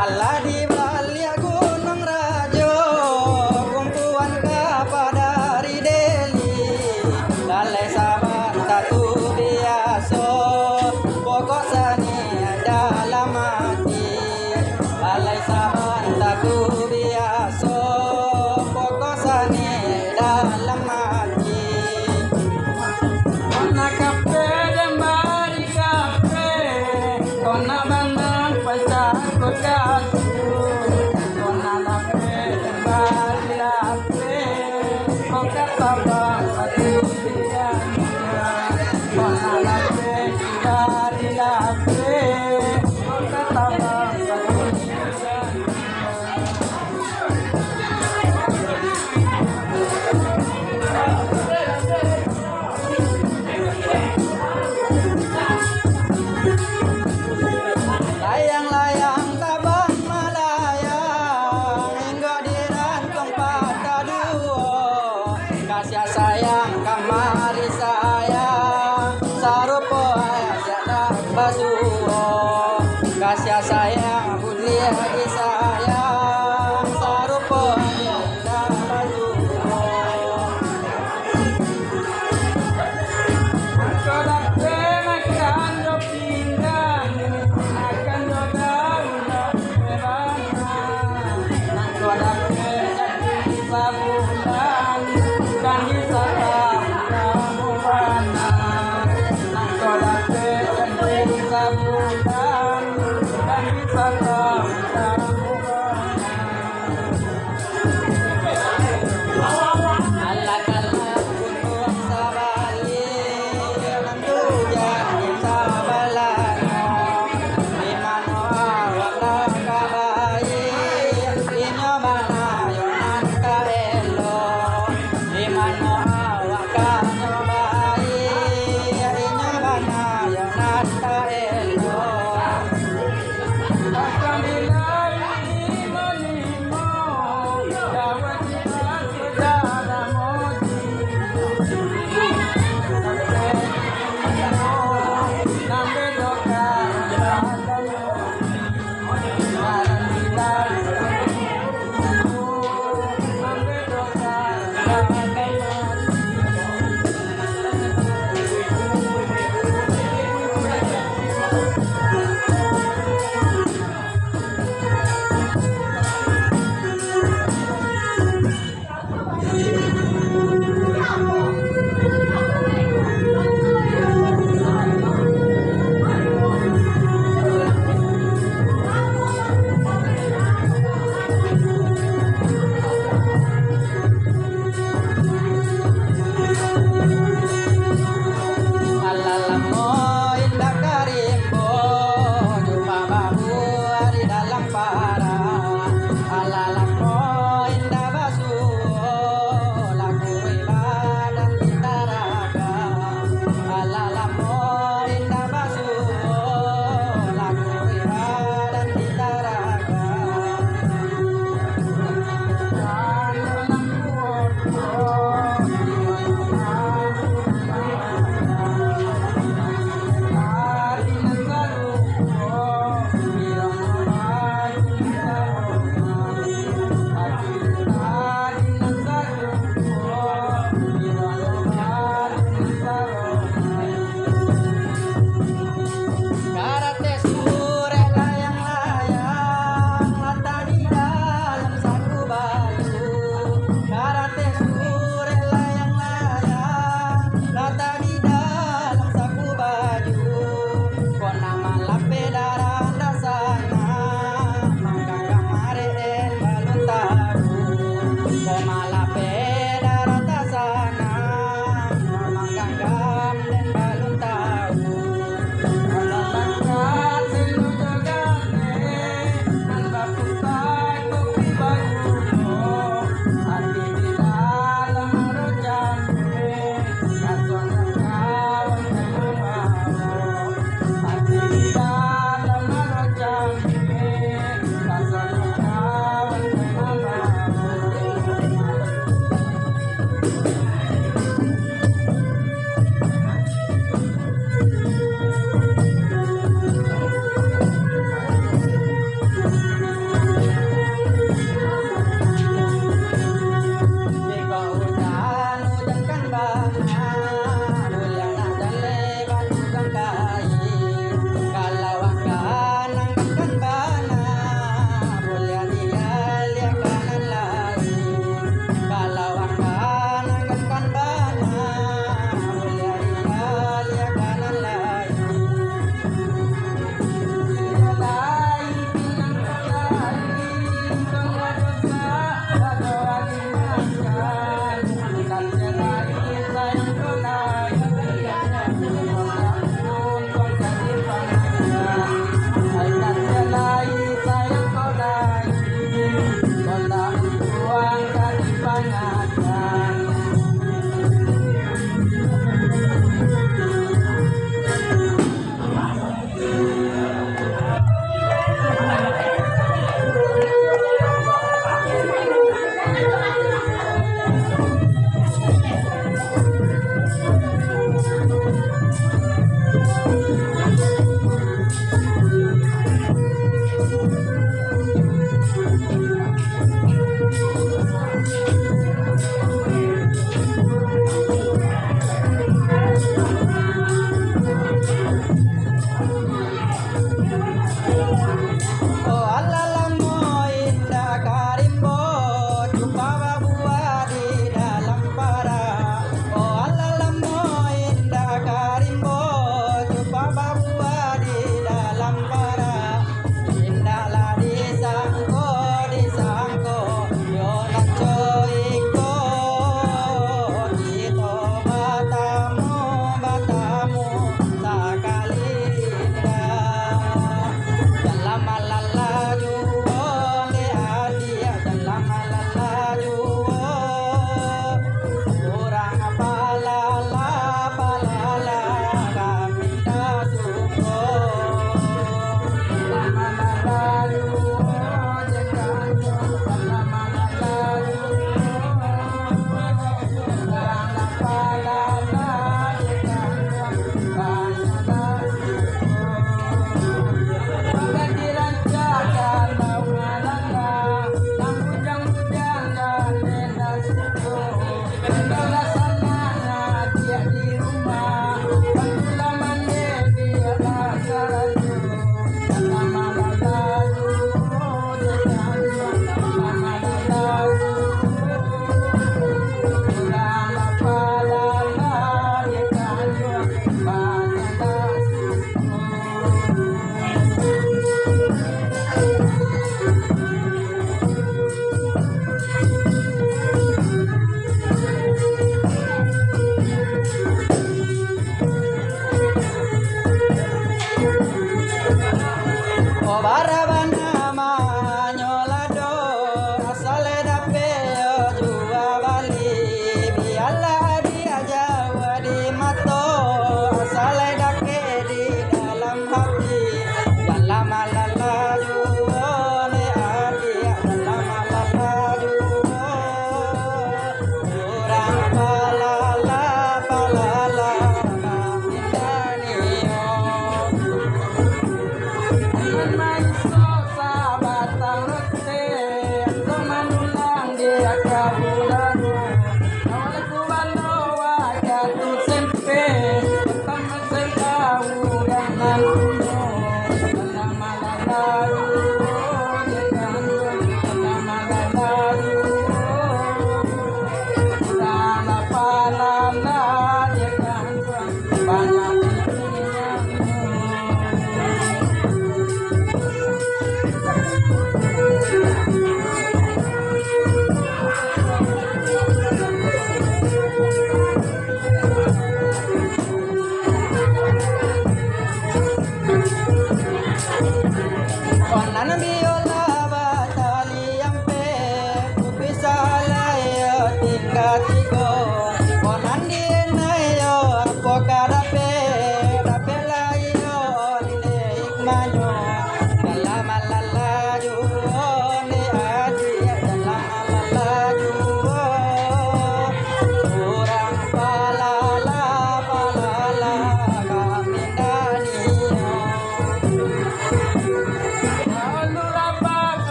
Allah di balik gunung rajo, kumpulan kapadari deli, lalai saban tatu biaso, pokok sani dalam hati, lalai saban tatu biaso, pokok sani dalam hati. Kona kafe dan bari kafe, kona bandang pecah kasih, kona kafe dan bari kafe, kok kata bang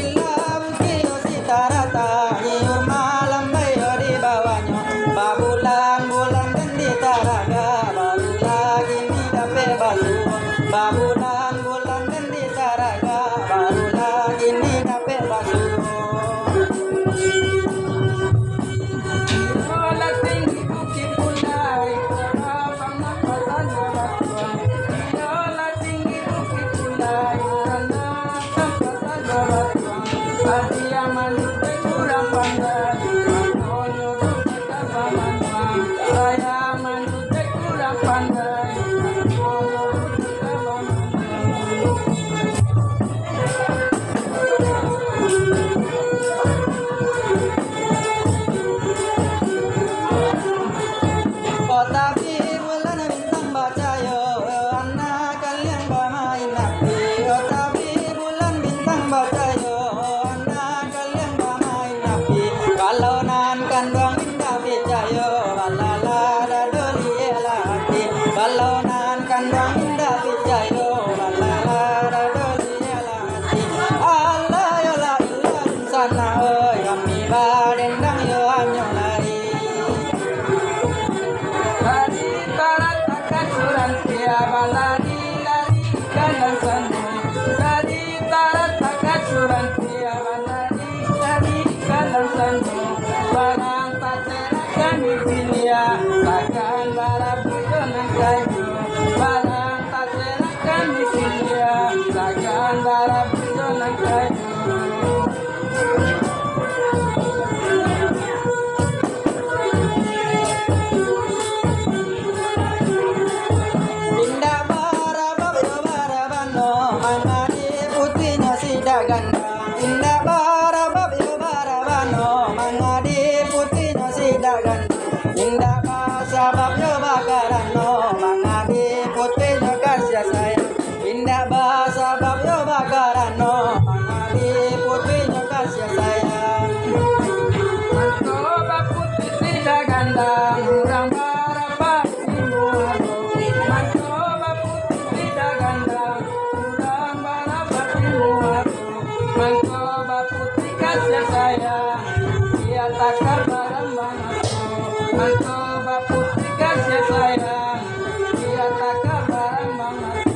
lila bukio sitarata nyiur malam bayo di bawahnya babulan-bulan dan di taraga baru lagi ni dape basu babulan-bulan dan di taraga baru lagi ni dape basu bola tinggi bukit pulai abang nampatan doratuan bola tinggi bukit pulai nampatan doratuan adia manusia kurang pandai mangono kata pamanwan saya manusia kurang pandai mangono kata pamanwan oh tapi bulan bintang baca yo anak kalian bermain api oh tapi bulan bintang baca yo anak kalian bermain api kalau nan kandang indah bicayo balala dadoli elati kalau nan kandang indah bicayo balala dadoli elati Allah yo la ilah sana oi kami badendang yo anyo lari Lari tarat akan surantia baladi lari kanan sana Lari tarat akan surantia baladi lari kanan sana Barang tak serahkan di dunia takkan barang pujonan kayu Barang tak serahkan di dunia takkan barang pujonan kayu Indah barabab yo barabano mangadi putihnya sida gandang Indah barabab yo barabano mangadi putihnya sida gandang Indah basabab yo bakarano mangadi putihnya kasih sayang Indah basabab yo bakarano mangadi putihnya kasih sayang Mantoba putih sida gandang urang barabab simuaro Mantoba putih tidak gandang, urang barabab simuaro Mantoba putih kasih sayang, dia takar barang bangatku Mantoba putih kasih sayang, dia takar barang bangatku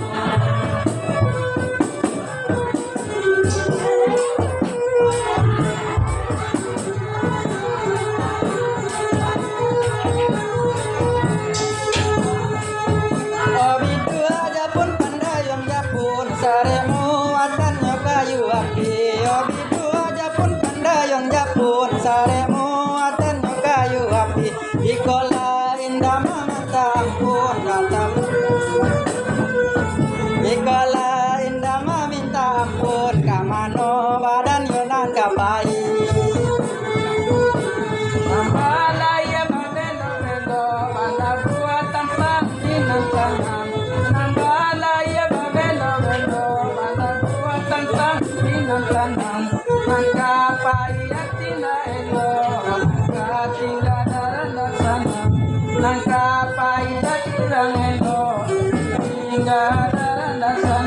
Obidu aja pun pandayong japun saremu watannya kayu api Obidu aja pun pandayong japun saremu watannya kayu api Ikola indah mamata ampun katamu Ikola indah maminta ampun kamano badan yonan kapai Nambalaya babelo-belo Banda buat tampang dinang tangan Nambalaya babelo-belo Banda buat tampang dinang tangan Nangkapai at tinaelo Nangka tinggal darana sana Nangkapai at tirangelo Tinggal darana sana